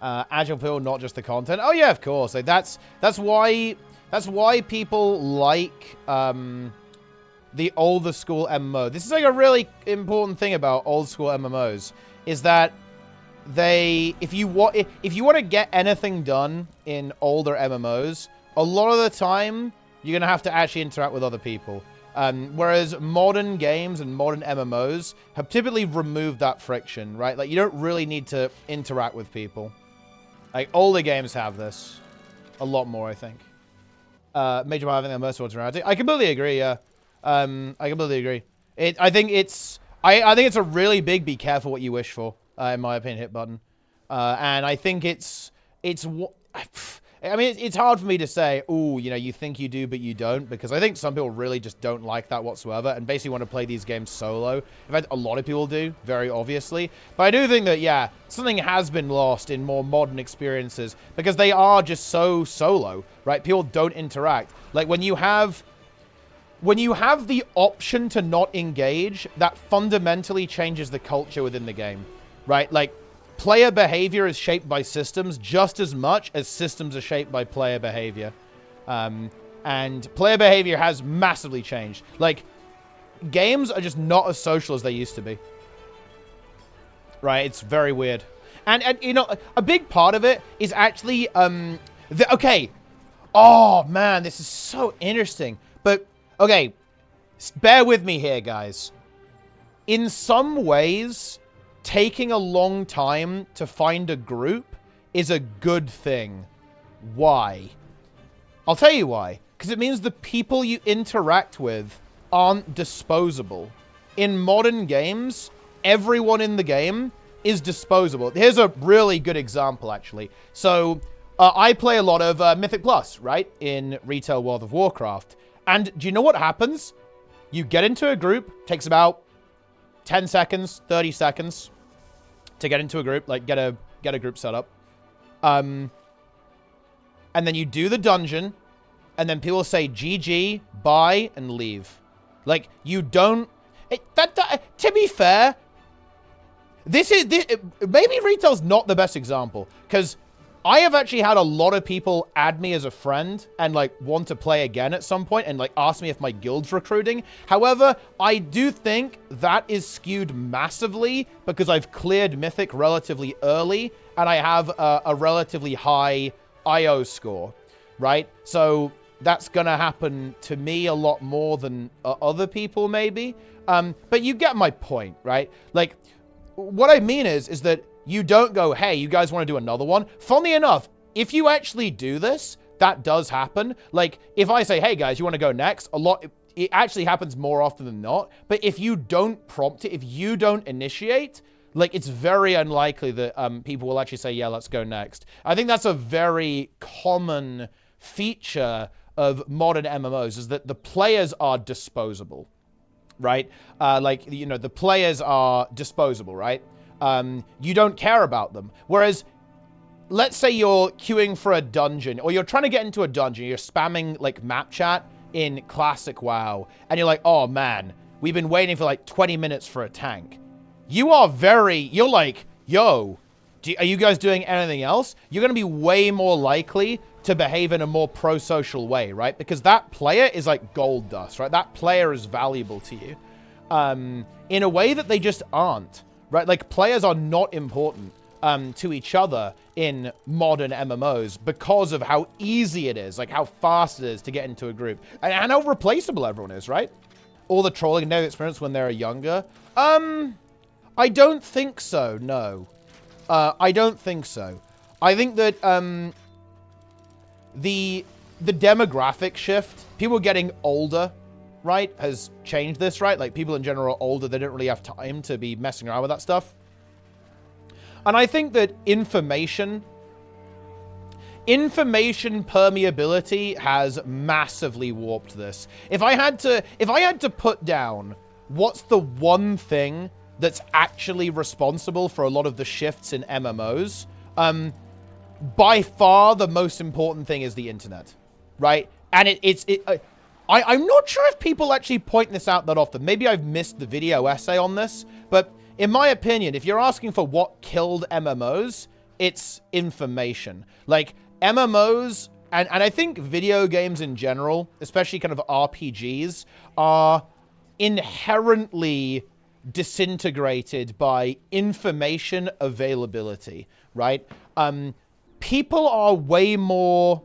Agile feel, not just the content. Oh yeah, of course. Like that's why people like the older school MMO. This is like a really important thing about old school MMOs is that if you want to get anything done in older MMOs, a lot of the time you're gonna have to actually interact with other people. Whereas modern games and modern MMOs have typically removed that friction, right? Like, you don't really need to interact with people. Like, older games have this. A lot more, I think. Major Marvel, I think they're most towards reality. I completely agree, yeah. I completely agree. I think it's a really big be careful what you wish for, in my opinion, hit button. And I think I mean, it's hard for me to say, ooh, you know, you think you do, but you don't, because I think some people really just don't like that whatsoever and basically want to play these games solo. In fact, a lot of people do, very obviously. But I do think that, yeah, something has been lost in more modern experiences because they are just so solo, right? People don't interact. Like, when you have the option to not engage, that fundamentally changes the culture within the game, right? Like, player behavior is shaped by systems just as much as systems are shaped by player behavior. And player behavior has massively changed. Like, games are just not as social as they used to be. Right? It's very weird. And you know, a big part of it is actually, okay. Oh, man, this is so interesting. But, okay, bear with me here, guys. In some ways, taking a long time to find a group is a good thing. Why? I'll tell you why. Because it means the people you interact with aren't disposable. In modern games, everyone in the game is disposable. Here's a really good example, actually. So, I play a lot of Mythic Plus, right? In retail World of Warcraft. And do you know what happens? You get into a group, takes about 10 seconds, 30 seconds to get into a group, like get a group set up. And then you do the dungeon, and then people say GG, bye, and leave. Like, you don't... to be fair, maybe retail's not the best example, because I have actually had a lot of people add me as a friend and, like, want to play again at some point and, like, ask me if my guild's recruiting. However, I do think that is skewed massively because I've cleared Mythic relatively early and I have a relatively high IO score, right? So that's going to happen to me a lot more than other people, maybe. But you get my point, right? Like, what I mean is that you don't go, hey, you guys want to do another one? Funnily enough, if you actually do this, that does happen. Like, if I say, hey, guys, you want to go next? It actually happens more often than not. But if you don't prompt it, if you don't initiate, like, it's very unlikely that people will actually say, yeah, let's go next. I think that's a very common feature of modern MMOs, is that the players are disposable, right? Like, you know, the players are disposable, right? You don't care about them. Whereas, let's say you're queuing for a dungeon, or you're trying to get into a dungeon, you're spamming, like, map chat in classic WoW, and you're like, oh, man, we've been waiting for, like, 20 minutes for a tank. You're like, yo, are you guys doing anything else? You're going to be way more likely to behave in a more pro-social way, right? Because that player is like gold dust, right? That player is valuable to you in a way that they just aren't. Right, like, players are not important to each other in modern MMOs because of how easy it is, like how fast it is to get into a group, and how replaceable everyone is, right? All the trolling and negative experience when they're younger. I don't think so, no. I don't think so. I think that the demographic shift, people getting older, right, has changed this, right? Like, people in general are older. They don't really have time to be messing around with that stuff. And I think that information permeability has massively warped this. If I had to put down what's the one thing that's actually responsible for a lot of the shifts in MMOs, by far the most important thing is the internet, right? And I'm not sure if people actually point this out that often. Maybe I've missed the video essay on this, but in my opinion, if you're asking for what killed MMOs, it's information. Like, MMOs, and I think video games in general, especially kind of RPGs, are inherently disintegrated by information availability, right? People are way more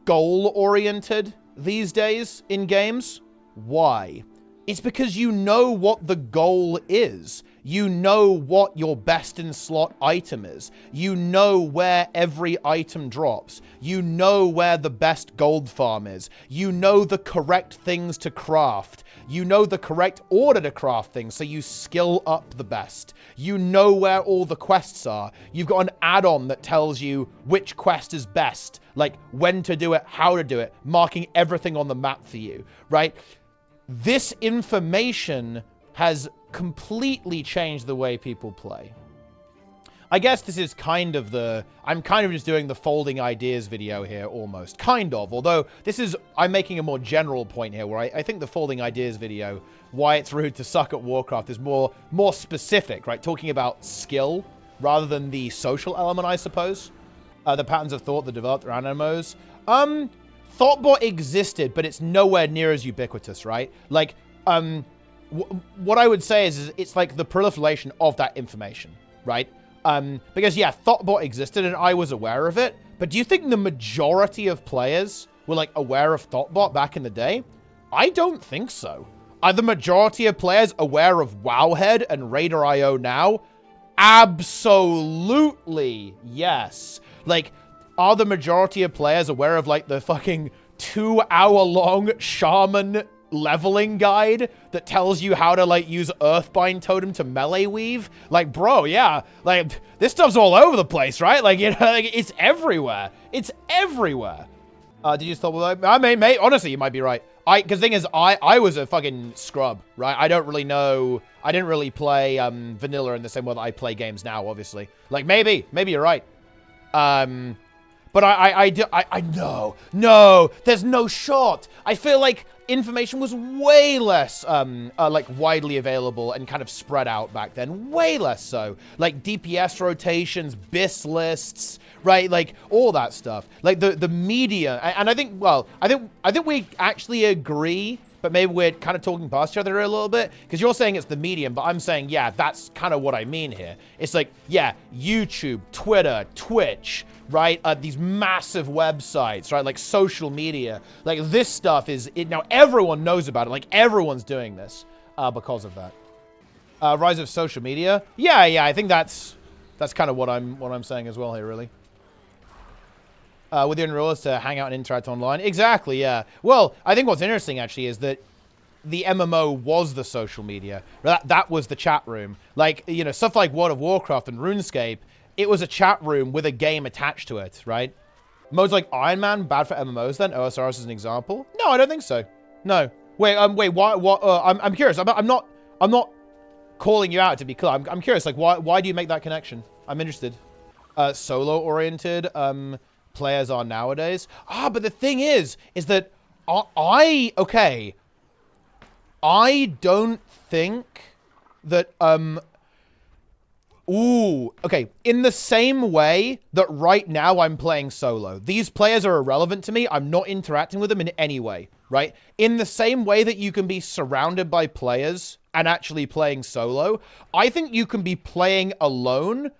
goal-oriented these days in games. Why? It's because you know what the goal is. You know what your best in slot item is. You know where every item drops. You know where the best gold farm is. You know the correct things to craft. You know the correct order to craft things, so you skill up the best. You know where all the quests are. You've got an add-on that tells you which quest is best, like when to do it, how to do it, marking everything on the map for you, right? This information has completely changed the way people play. I guess this is kind of I'm kind of just doing the folding ideas video here, almost. Kind of, although I'm making a more general point here, where I think the folding ideas video, why it's rude to suck at Warcraft, is more specific, right? Talking about skill, rather than the social element, I suppose. The patterns of thought that developed around MMOs. Thoughtbot existed, but it's nowhere near as ubiquitous, right? Like, what I would say is it's like the proliferation of that information, right? Because, yeah, Thoughtbot existed and I was aware of it, but do you think the majority of players were, like, aware of Thoughtbot back in the day? I don't think so. Are the majority of players aware of Wowhead and Raider.io now? Absolutely, yes. Like, are the majority of players aware of, like, the fucking 2-hour-long shaman leveling guide that tells you how to, like, use Earthbind Totem to melee weave? Like, bro, yeah. Like, this stuff's all over the place, right? Like, you know, like, it's everywhere. It's everywhere. Did you stop with that? I mean, mate, honestly, you might be right. Because the thing is, I was a fucking scrub, right? I don't really know. I didn't really play vanilla in the same way that I play games now, obviously. Like, maybe you're right. But I know. No, there's no shot. I feel like information was way less, like, widely available and kind of spread out back then. Way less so. Like, DPS rotations, BIS lists, right? Like, all that stuff. Like, the media. And I think, well, I think we actually agree, but maybe we're kind of talking past each other a little bit, because you're saying it's the medium, but I'm saying, yeah, that's kind of what I mean here. It's like, yeah, YouTube, Twitter, Twitch, right? These massive websites, right? Like social media. Like, this stuff now everyone knows about it. Like, everyone's doing this because of that. Rise of social media. Yeah, I think that's kind of what I'm saying as well here, really. With the rule is to hang out and interact online. Exactly, yeah. Well, I think what's interesting, actually, is that the MMO was the social media. That was the chat room. Like, you know, stuff like World of Warcraft and RuneScape, it was a chat room with a game attached to it, right? Modes like Iron Man, bad for MMOs then? OSRS is an example? No, I don't think so. No. Wait, why, I'm curious. I'm not calling you out, to be clear. I'm curious, like, why do you make that connection? I'm interested. Solo-oriented, players are nowadays. But the thing is that I don't think that, in the same way that right now I'm playing solo, these players are irrelevant to me. I'm not interacting with them in any way, right? In the same way that you can be surrounded by players and actually playing solo, I think you can be playing alone,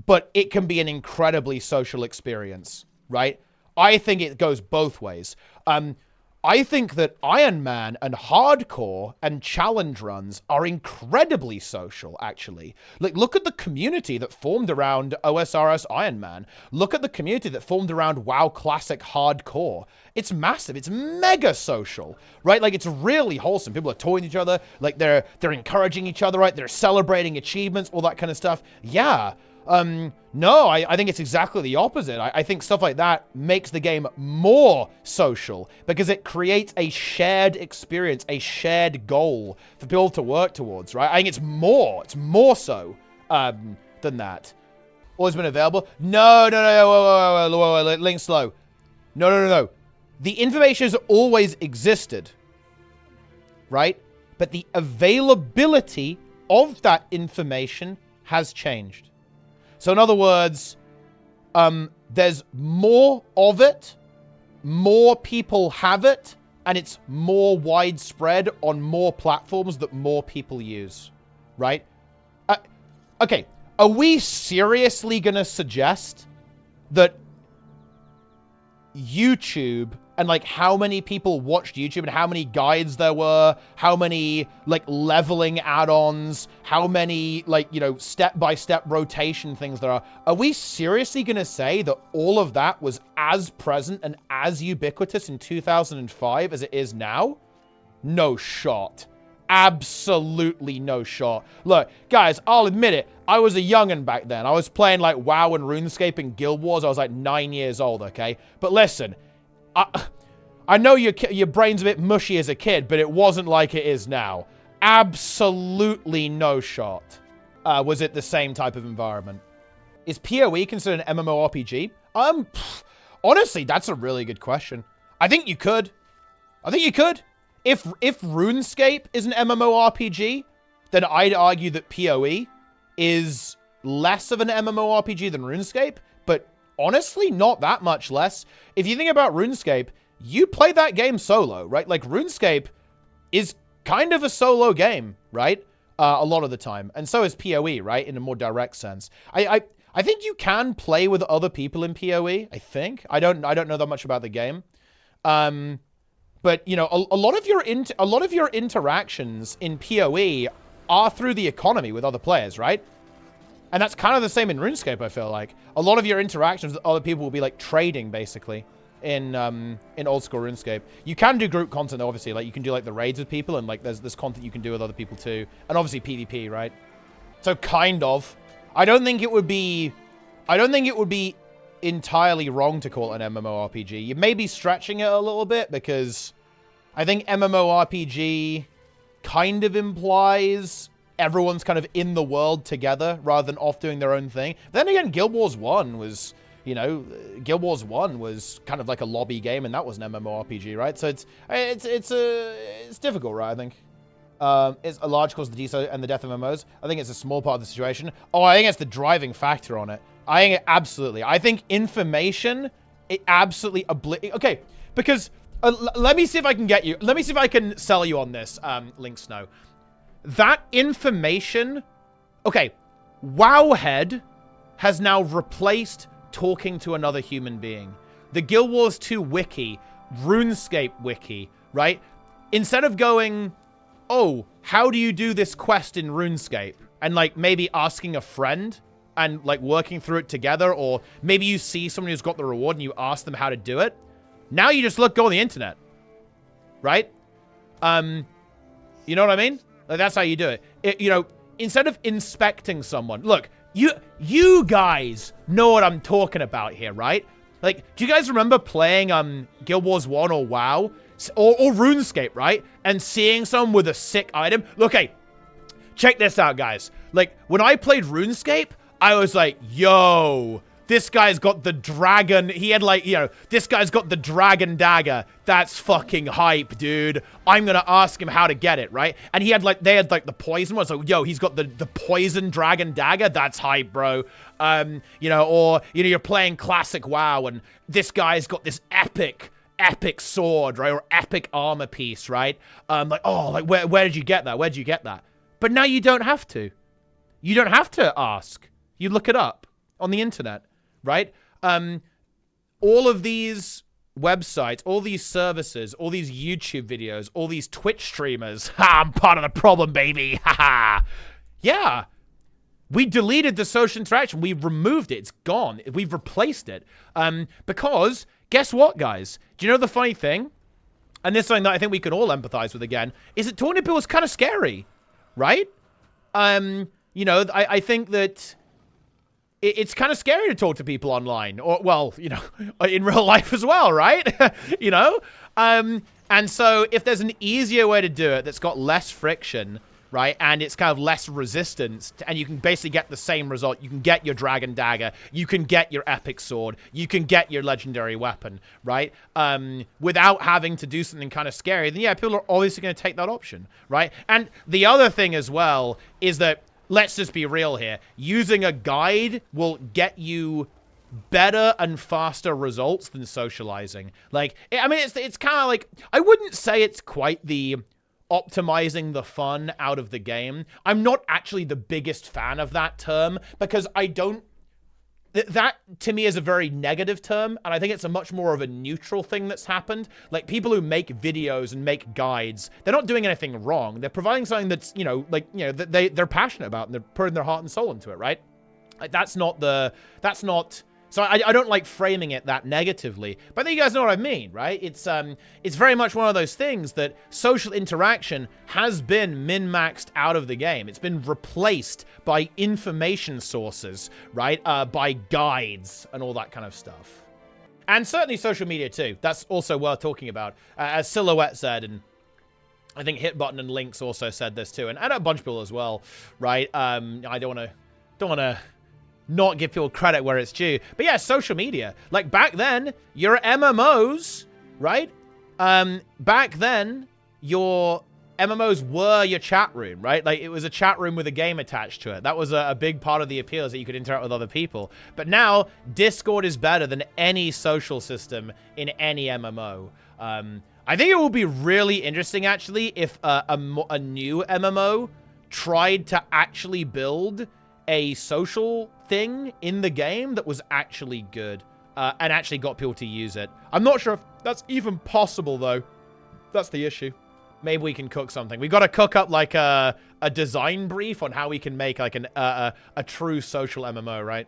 but it can be an incredibly social experience, right? I think it goes both ways. I think that Iron Man and hardcore and challenge runs are incredibly social, actually. Like, look at the community that formed around OSRS Iron Man. Look at the community that formed around WoW Classic hardcore. It's massive. It's mega social, right? Like, it's really wholesome. People are toying each other. Like, they're encouraging each other, right? They're celebrating achievements, all that kind of stuff. Yeah. No, I think it's exactly the opposite. I think stuff like that makes the game more social because it creates a shared experience, a shared goal for people to work towards, right? I think it's more so, than that. Always been available? No, whoa, link slow. No. The information has always existed, right? But the availability of that information has changed. So in other words, there's more of it, more people have it, and it's more widespread on more platforms that more people use, right? Okay, are we seriously gonna suggest that YouTube and like how many people watched YouTube and how many guides there were, how many like leveling add-ons, how many like, you know, step-by-step rotation things there are we seriously gonna say that all of that was as present and as ubiquitous in 2005 as it is now? No shot. Absolutely no shot. Look, guys, I'll admit it. I was a youngin' back then. I was playing like WoW and RuneScape and Guild Wars. I was like 9 years old, okay? But listen, I know your brain's a bit mushy as a kid, but it wasn't like it is now. Absolutely no shot. Was it the same type of environment? Is PoE considered an MMORPG? Honestly, that's a really good question. I think you could. If RuneScape is an MMORPG, then I'd argue that PoE is less of an MMORPG than RuneScape, but honestly, not that much less. If you think about RuneScape, you play that game solo, right? Like, RuneScape is kind of a solo game, right? A lot of the time. And so is PoE, right? In a more direct sense. I think you can play with other people in PoE, I think. I don't know that much about the game. But, you know, a lot of your interactions in PoE are through the economy with other players, right? And that's kind of the same in RuneScape, I feel like. A lot of your interactions with other people will be like trading, basically, in old school RuneScape. You can do group content, though, obviously. Like, you can do, like, the raids with people, and, like, there's content you can do with other people, too. And obviously PvP, right? So, kind of. I don't think it would be entirely wrong to call it an MMORPG. You may be stretching it a little bit, because I think MMORPG kind of implies everyone's kind of in the world together rather than off doing their own thing. Then again, Guild Wars 1 was, you know, Guild Wars 1 was kind of like a lobby game, and that was an MMORPG, right? So it's difficult, right? I think it's a large cause of the DSO and the death of MMOs. I think it's a small part of the situation. Oh, I think it's the driving factor on it. I think absolutely. I think information, it absolutely okay, because let me see if I can get you. Let me see if I can sell you on this, Link Snow. That information, okay, Wowhead has now replaced talking to another human being. The Guild Wars 2 wiki, RuneScape wiki, right? Instead of going, oh, how do you do this quest in RuneScape? And, like, maybe asking a friend and, like, working through it together, or maybe you see someone who's got the reward and you ask them how to do it. Now you just go on the internet, right? You know what I mean? Like, that's how you do it. You know, instead of inspecting someone, look, you guys know what I'm talking about here, right? Like, do you guys remember playing Guild Wars 1 or WoW or RuneScape, right? And seeing someone with a sick item? Look, hey, check this out, guys. Like, when I played RuneScape, I was like, yo, this guy's got the dragon. He had, like, you know, this guy's got the dragon dagger. That's fucking hype, dude. I'm gonna ask him how to get it, right? And he had, like, they had, like, the poison one. So, yo, he's got the poison dragon dagger. That's hype, bro. You know, or, you know, you're playing classic WoW, and this guy's got this epic sword, right? Or epic armor piece, right? Like, oh, like, where did you get that? Where'd you get that? But now you don't have to. You don't have to ask. You look it up on the internet, right? All of these websites, all these services, all these YouTube videos, all these Twitch streamers. Ha, I'm part of the problem, baby. Ha ha. Yeah. We deleted the social interaction. We removed it. It's gone. We've replaced it. Because, guess what, guys? Do you know the funny thing? And this is something that I think we can all empathize with again, is that talking to people is kind of scary, right? You know, I think that it's kind of scary to talk to people online, or, well, you know, in real life as well, right? You know? And so if there's an easier way to do it that's got less friction, right, and it's kind of less resistance, and you can basically get the same result. You can get your dragon dagger, you can get your epic sword, you can get your legendary weapon, right, without having to do something kind of scary, then yeah, people are obviously going to take that option, right? And the other thing as well is that, let's just be real here, using a guide will get you better and faster results than socializing. Like, I mean, it's kind of like, I wouldn't say it's quite the optimizing the fun out of the game. I'm not actually the biggest fan of that term because I don't, that to me is a very negative term, and I think it's a much more of a neutral thing that's happened. Like, people who make videos and make guides, they're not doing anything wrong. They're providing something that's, you know, like, you know, that they're passionate about and they're putting their heart and soul into it, right? Like, that's not, so I don't like framing it that negatively, but I think you guys know what I mean, right? It's very much one of those things that social interaction has been min-maxed out of the game. It's been replaced by information sources, right? By guides and all that kind of stuff. And certainly social media too. That's also worth talking about. As Silhouette said, and I think Hitbutton and Lynx also said this too, and a bunch of people as well, right? I don't want to not give people credit where it's due. But yeah, social media. Like, back then, your MMOs, right? Back then, your MMOs were your chat room, right? Like, it was a chat room with a game attached to it. That was a big part of the appeal, is that you could interact with other people. But now, Discord is better than any social system in any MMO. I think it will be really interesting, actually, if a new MMO tried to actually build a social thing in the game that was actually good and actually got people to use it. I'm not sure if that's even possible, though. That's the issue. Maybe we can cook something. We got to cook up like a design brief on how we can make like a true social MMO, right?